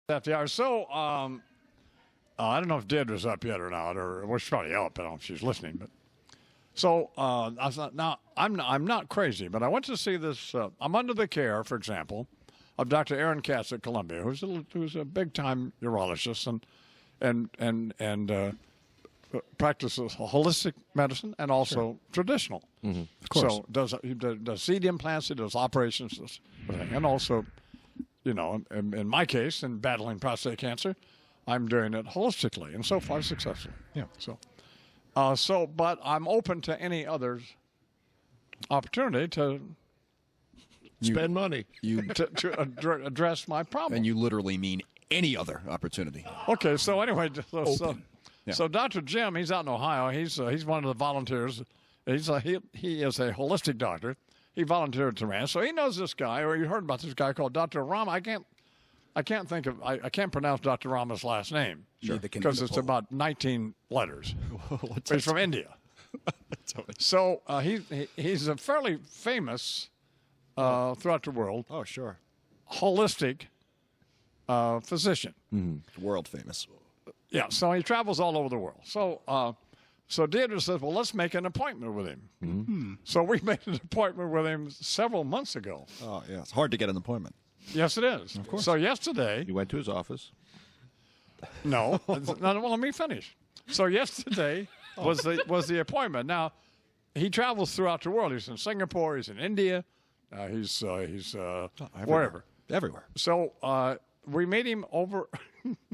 FDR. So, I don't know if Deirdre's up yet or not, or well, she's probably up. I don't know if she's listening. But so I thought, now I'm not crazy, but I went to see this. I'm under the care, for example, of Dr. Aaron Katz at Columbia, who's a big time urologist and practices holistic medicine and also traditional. Mm-hmm. Of course. So he does seed implants, he does operations, and also, you know, in my case, in battling prostate cancer, I'm doing it holistically, and so far successfully. Yeah. But I'm open to any other opportunity to spend money to address my problem. And you literally mean any other opportunity. Okay, so anyway, Yeah. so Dr. Jim, he's out in Ohio. He's one of the volunteers. He is a holistic doctor. He volunteered to Rand, so he knows this guy, or you heard about this guy called Dr. Rama. I can't pronounce Dr. Rama's last name because it's about 19 letters. He's from India. So he's a fairly famous throughout the world. Oh, sure. Holistic physician. Mm-hmm. World famous. Yeah, so he travels all over the world. So Deirdre says, well, let's make an appointment with him. Mm-hmm. So we made an appointment with him several months ago. Oh, yeah. It's hard to get an appointment. Yes, it is. Of course. So yesterday... You went to his office? No. Well, let me finish. So yesterday was the appointment. Now, he travels throughout the world. He's in Singapore. He's in India. He's wherever. Everywhere. So we meet him over...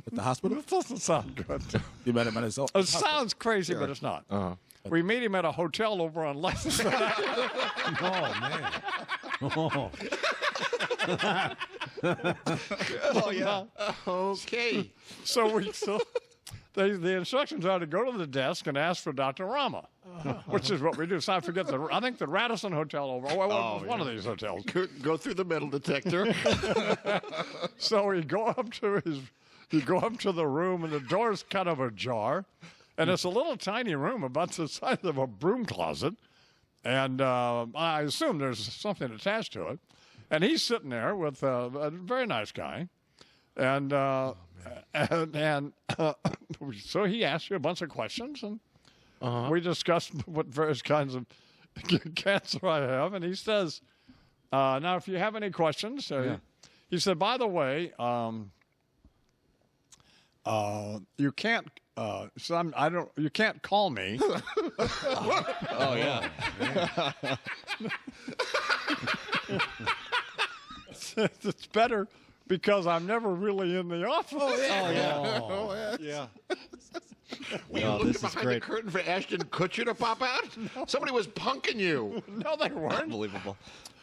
At the hospital? It doesn't sound good. You met him at his own It sounds crazy, but it's not. Uh-huh. We meet him at a hotel over on Lexington. Oh, man. Oh. Oh, yeah. Okay. So the instructions are to go to the desk and ask for Dr. Rama, which is what we do. So I think the Radisson Hotel over. One of these hotels. Go through the metal detector. So we go up to the room, and the door's kind of ajar, and it's a little tiny room about the size of a broom closet, and I assume there's something attached to it. And he's sitting there with a very nice guy, and so he asks you a bunch of questions, and we discussed what various kinds of cancer I have, and he says, "Now, if you have any questions," he said, "By the way, you can't." You can't call me. Oh, yeah. It's better because I'm never really in the office. Oh, yeah. Were you looking behind the curtain for Ashton Kutcher to pop out? No. Somebody was punking you. No, they weren't. Unbelievable.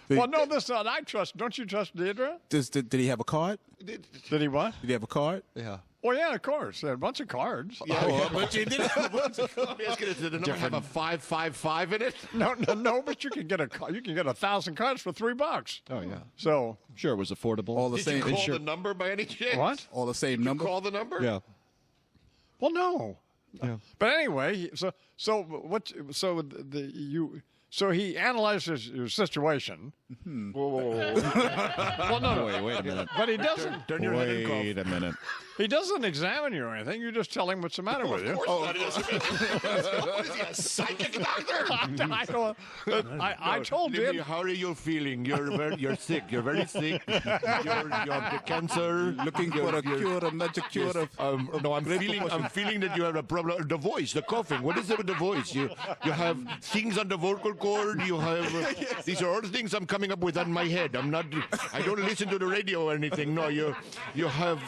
Well, no, I trust. Don't you trust Deirdre? Did he have a card? Did he what? Did he have a card? Yeah. Well, yeah, of course. A bunch of cards. Yeah, but you did have a bunch of cards. Did the number have a 555 in it? No, but you can get 1,000 cards for $3. Oh, yeah. So Sure, it was affordable. All the Did same. you call the number by any chance? what? All the same Did number? you call the number? Yeah. Well, no. Yeah. But anyway, so he analyzes your situation. Whoa. Well, no. Wait a minute. But he doesn't. Turn your head and cough. Wait a minute. He doesn't examine you or anything. You just tell him what's the matter with you. Of course not. What is he, a psychic doctor? I told him. How are you feeling? You're sick. You're very sick. You have cancer. Looking for a cure, a magic cure of... No, I'm feeling that you have a problem. The voice, the coughing. What is it with the voice? You have things on the vocal cord. You have these are all the things I'm coming up with on my head. I don't listen to the radio or anything. No, you have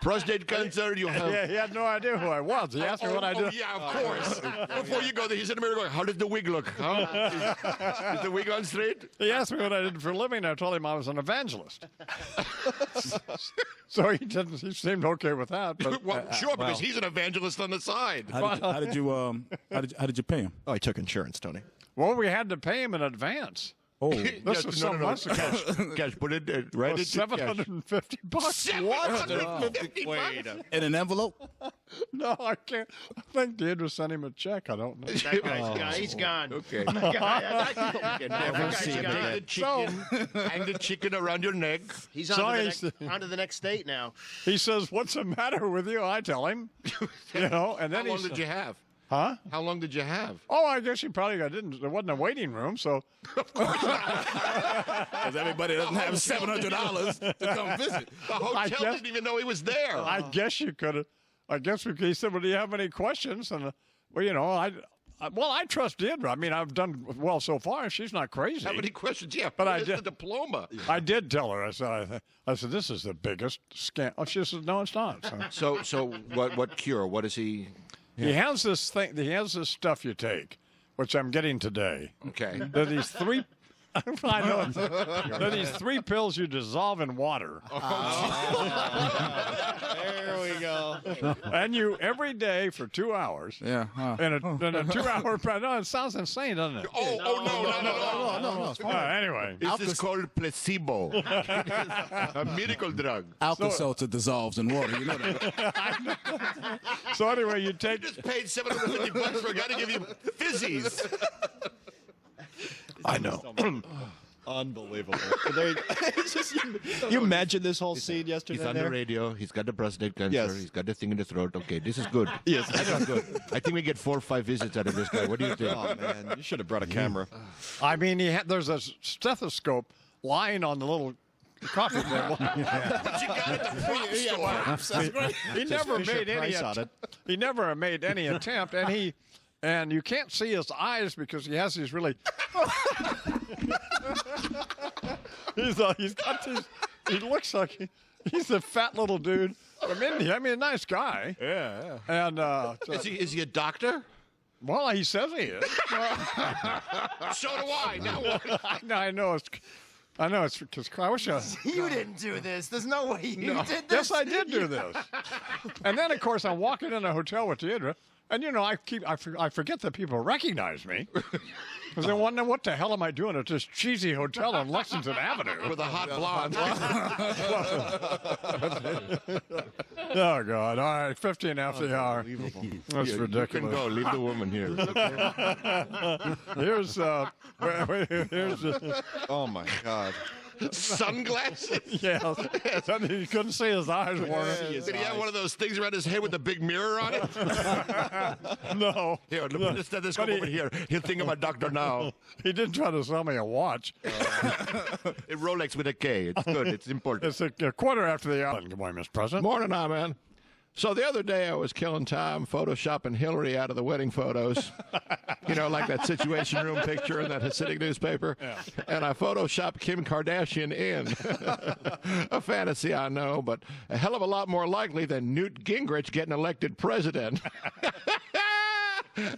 prostate cancer, you have... Yeah, he had no idea who I was. He asked me what I did. Yeah, of course. Before you go there, he's in the mirror going, how does the wig look? Is the wig on straight? He asked me what I did for a living. I told him I was an evangelist. So he seemed okay with that. But, well, sure, because he's an evangelist on the side. How did you pay him? Oh, I took insurance, Tony. Well, we had to pay him in advance. Oh, This is some months ago. Cash, put it right into cash. $750. Wait. in an envelope. No, I can't. I think Deidre sent him a check. I don't know. That guy's gone. He's gone. Okay. That guy, You can never see gone. the chicken. Hang the chicken around your neck. he's on to the next state now. He says, "What's the matter with you?" I tell him, and How then long did you have? Huh? How long did you have? Oh, I guess he probably didn't. There wasn't a waiting room, so Because everybody doesn't have $700 to come visit. The hotel guess- didn't even know he was there. I guess you could have. I guess he said, "Well, do you have any questions?" And I trust Deidre. I mean, I've done well so far. She's not crazy. How many questions? Yeah, But I where's did- the diploma. I did tell her. I said, "This is the biggest scam." Oh, she said, "No, it's not." So what cure? What is he? He has this thing. He has this stuff you take, which I'm getting today. Okay. There are these three. I know. There are these 3 pills you dissolve in water, There we go. and you every day for 2 hours. Yeah. In a 2-hour. No, it sounds insane, doesn't it? Oh no. Anyway, This is called placebo. A miracle drug. Alka-Seltzer dissolves in water. You know that. so anyway, you take. Just paid $750 for a guy to give you fizzies. I know. Unbelievable. It's just, you imagine this whole scene yesterday. He's on the radio. He's got the prostate cancer. Yes. He's got the thing in the throat. Okay, this is good. Yes. This is good. I think we get 4 or 5 visits out of this guy. What do you think? Oh man, you should have brought a camera. I mean, there's a stethoscope lying on the little coffee table. But you got it at the prop store. He never Fisher made any. Price on it. He never made any attempt, and you can't see his eyes because he has these really. He's got these. He looks like he's a fat little dude from India. I mean, a nice guy. Yeah. And Is he a doctor? well, he says he is. So do I. Now what? I know it's because I wish I. You didn't do this. There's no way you did this. Yes, I did do this. And then, of course, I'm walking in a hotel with Deidre, and I forget that people recognize me because they're wondering what the hell am I doing at this cheesy hotel on Lexington Avenue With a hot blonde. Oh God! All right, 15 after the hour. That's You can ridiculous. go. Leave the woman here. Here's Oh my God. Sunglasses? yeah. You couldn't see his eyes, Warner. Did he have one of those things around his head with a big mirror on it? No, Here, put the stethoscope over here. He'll think I'm a doctor now. he didn't try to sell me a watch. A Rolex with a K. It's good. It's important. It's a quarter after the hour. Good morning, Mr. President. Morning, now, man. So the other day I was killing time photoshopping Hillary out of the wedding photos. Like that Situation Room picture in that Hasidic newspaper. Yeah. And I photoshopped Kim Kardashian in. A fantasy, I know, but a hell of a lot more likely than Newt Gingrich getting elected president.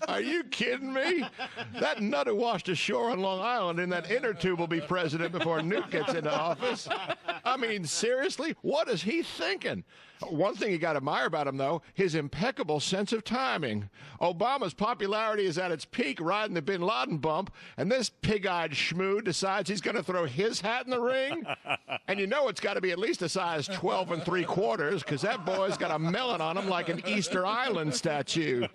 Are you kidding me? That nut who washed ashore on Long Island in that inner tube will be president before Newt gets into office. I mean, seriously? What is he thinking? One thing you got to admire about him, though, his impeccable sense of timing. Obama's popularity is at its peak riding the bin Laden bump, and this pig-eyed schmoo decides he's going to throw his hat in the ring. And it's got to be at least a size 12 3/4, because that boy's got a melon on him like an Easter Island statue.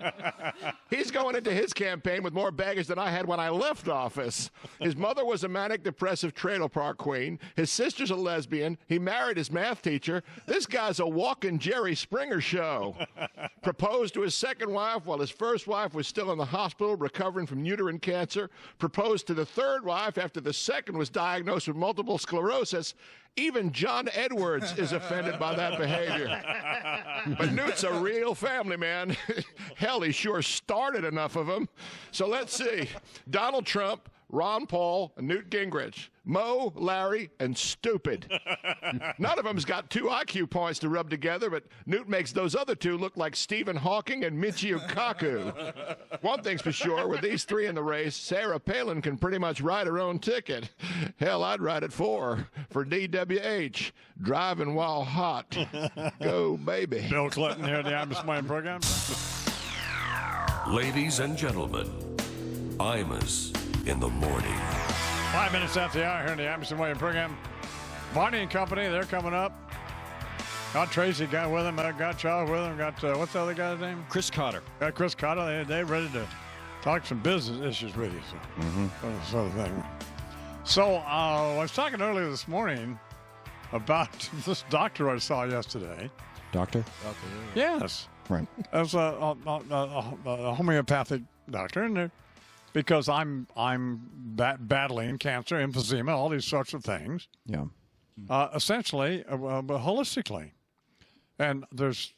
He's going into his campaign with more baggage than I had when I left office. His mother was a manic depressive trailer park queen. His sister's a lesbian. He married his math teacher. This guy's a walking Jerry Springer show. Proposed to his second wife while his first wife was still in the hospital recovering from uterine cancer. Proposed to the third wife after the second was diagnosed with multiple sclerosis. Even John Edwards is offended by that behavior. But Newt's a real family man. Hell, he sure started enough of them. So let's see. Donald Trump, Ron Paul, and Newt Gingrich. Mo, Larry, and stupid. None of them's got 2 IQ points to rub together, but Newt makes those other 2 look like Stephen Hawking and Michio Kaku. One thing's for sure, with these 3 in the race, Sarah Palin can pretty much write her own ticket. Hell, I'd write it for DWH, driving while hot. Go, baby. Bill Clinton here at the Imus Morning Program. Ladies and gentlemen, Imus in the morning. 5 minutes after the hour here in the Imus and Williams program. Barney and Company, they're coming up. Got Tracy, got with him, got Charles with him, got, what's the other guy's name? Chris Cotter. Got Chris Cotter. They're ready to talk some business issues with you. So, sort of thing. So I was talking earlier this morning about this doctor I saw yesterday. Doctor? Yes. Right. As a homeopathic doctor, and because I'm battling cancer, emphysema, all these sorts of things. Yeah. Essentially, holistically, and there's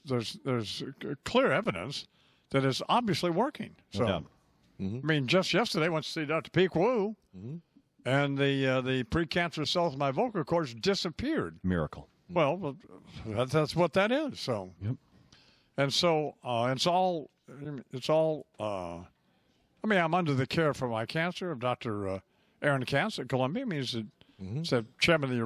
clear evidence that it's obviously working. So, Yeah. I mean, just yesterday, I went to see Dr. Peek Woo, and the precancerous cells in my vocal cords disappeared. Miracle. Well, that's what that is. So, Yep. and so it's all. I mean, I'm under the care for my cancer of Dr. Aaron Katz at Columbia. I mean, he's the chairman of the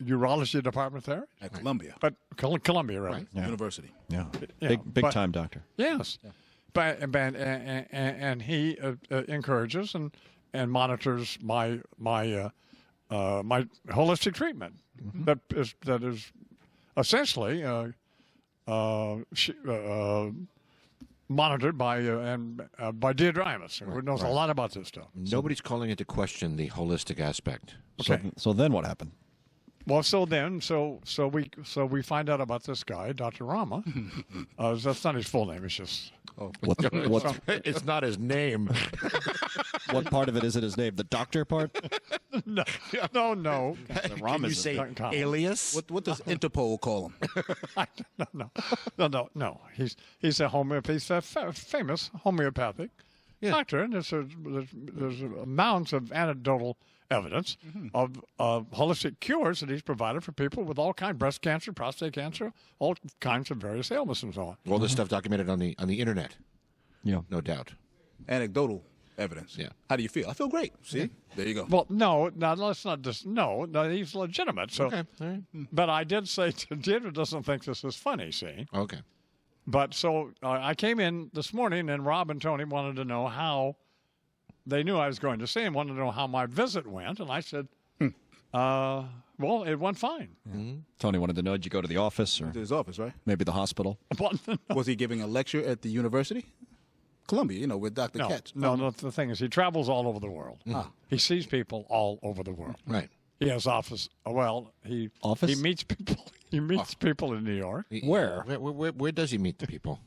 urology department there. At Columbia But Columbia, right? Yeah. University. Yeah. Yeah, Big but- time doctor. Yes. But, and he encourages and monitors my holistic treatment that is essentially monitored by Deirdre Imus, who knows a lot about this stuff. Nobody's calling into question the holistic aspect. Okay. So then what happened? Well, so we find out about this guy, Dr. Rama. That's not his full name. It's just What It's not his name. what part of it is it his name? The doctor part? no. Rama you is say Uncommon. Alias? What does Interpol call him? No. He's a famous homeopathic doctor, and there's mounds of anecdotal evidence of holistic cures that he's provided for people with all kinds, breast cancer, prostate cancer, all kinds of various ailments and so on. All this stuff documented on the internet, Yeah. no doubt. Anecdotal evidence. Yeah. How do you feel? I feel great. See? There you go. Well, no, let's not just no, he's legitimate. So, Okay, all right. but I did say to Deirdre doesn't think this is funny. See, Okay. but so I came in this morning, and Rob and Tony wanted to know how. They knew I was going to see him, wanted to know how my visit went, and I said, well, it went fine. Tony wanted to know, did you go to the office or To his office, right? maybe the hospital? Was he giving a lecture at the university? Columbia, with Dr. No, Katz. no, the thing is, he travels all over the world. He sees people all over the world. Right. He has office. Well, he meets people. He meets people in New York. Where? Where does he meet the people?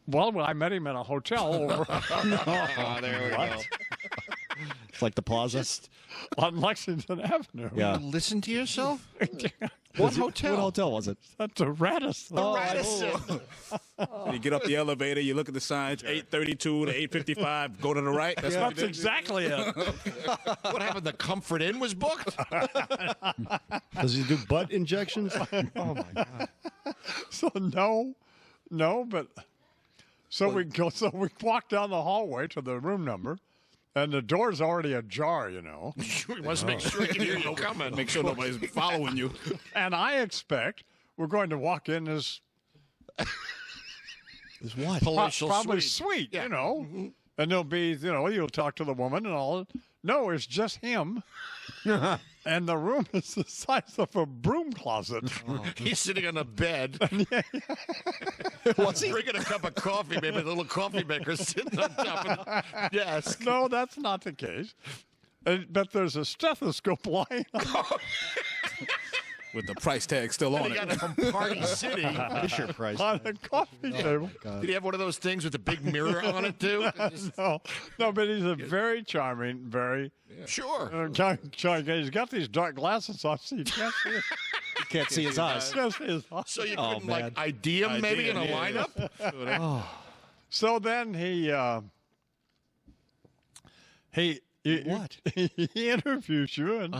Well, I met him at a hotel over There we go. It's like the plaza. on Lexington Avenue. Yeah. Listen to yourself? What hotel? What hotel was it? That's a Radisson. Radisson. You get up the elevator, you look at the signs, 832 to 855, go to the right. That's what That's you did? exactly it. What happened? The Comfort Inn was booked? Does he do butt injections? Oh my God. So no, but so we go. So we walk down the hallway to the room number, and the door's already ajar. We must make sure he can hear you coming. Make sure nobody's following you. And I expect we're going to walk in as Is what? Palatial probably suite. sweet, and there'll be, you'll talk to the woman and all. No, it's just him. And the room is the size of a broom closet. He's sitting on a bed. What's he? Drinking a cup of coffee, maybe a little coffee maker sitting on top of the desk. No, that's not the case. But there's a stethoscope lying With the price tag still on He got it. it from Party City. Fisher Price. on the coffee table. Did he have one of those things with a big mirror on it, too? No, but he's a very charming, very. Sure. He's got these dark glasses on, so you can't see his, You can't see his eyes. can't see his eyes. So you Oh, couldn't, man. ID him maybe in a lineup? So then he What? he interviews you and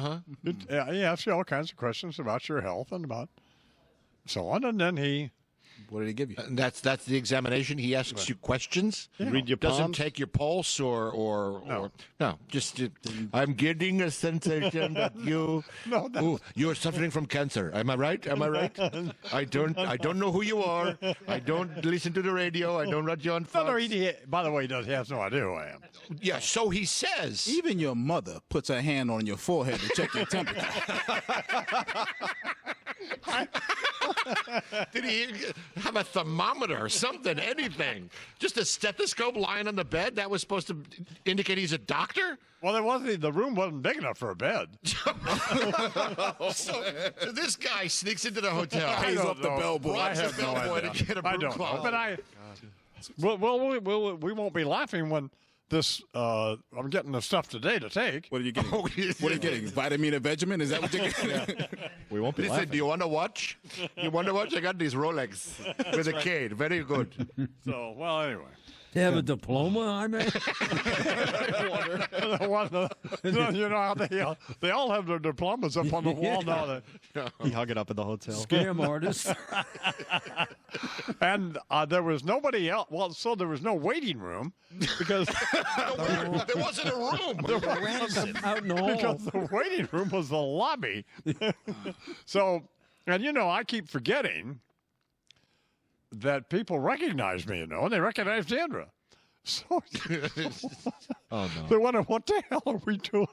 he asks you all kinds of questions about your health and about so on, and then he What did he give you? And that's the examination. He asks you questions. Read your Doesn't palms. take your pulse or no. Just I'm getting a sensation that you you're suffering from cancer. Am I right? Am I right? I don't know who you are. I don't listen to the radio. I don't read you on Fox. By the way, he has no idea who I am. Yeah, so he says. Even your mother puts her hand on your forehead to check your temperature. Did he have a thermometer or something? Anything? Just a stethoscope lying on the bed? That was supposed to indicate he's a doctor? Well, the room wasn't big enough for a bed. So this guy sneaks into the hotel. Pays up the bellboy. I have no idea. To get a I broom don't know, cloth. but we won't be laughing when this. I'm getting the stuff today to take. What are you getting? What are you getting? Vitamin and Vegemin? Is that what you're getting? We won't be Listen, laughing. do you want to watch? You want to watch? I got these Rolex with a cane. Very good. So, well, anyway. They have a diploma, I mean? You know how they all have their diplomas up on the wall now. He hung it up in the hotel. Scam artists. And there was nobody else. Well, so there was no waiting room because There wasn't a room. Out in the hall. because the waiting room was the lobby. So, and I keep forgetting that people recognize me, and they recognize Indra. So Oh, they wonder, what the hell are we doing?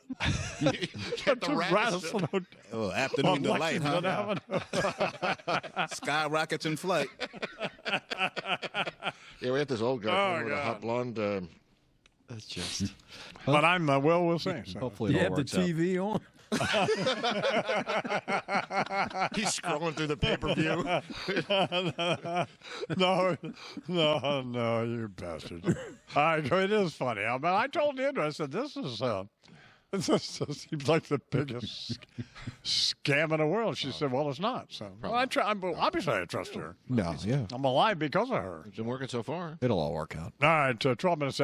Get the Radisson Hotel Oh, afternoon on delight, Lexington huh? Avenue. Skyrockets in flight. Yeah, we have this old guy with a God. hot blonde. That's just. But I'm we'll see. So. Hopefully, You it have all the works out. TV on? He's scrolling through the pay-per-view. No, you bastard. It is funny. I told Indra, I said, this seems like the biggest scam in the world. She said, well, it's not. So obviously I trust her. No, yeah. I'm alive because of her. It's been working so far. It'll all work out. All right, 12 minutes after.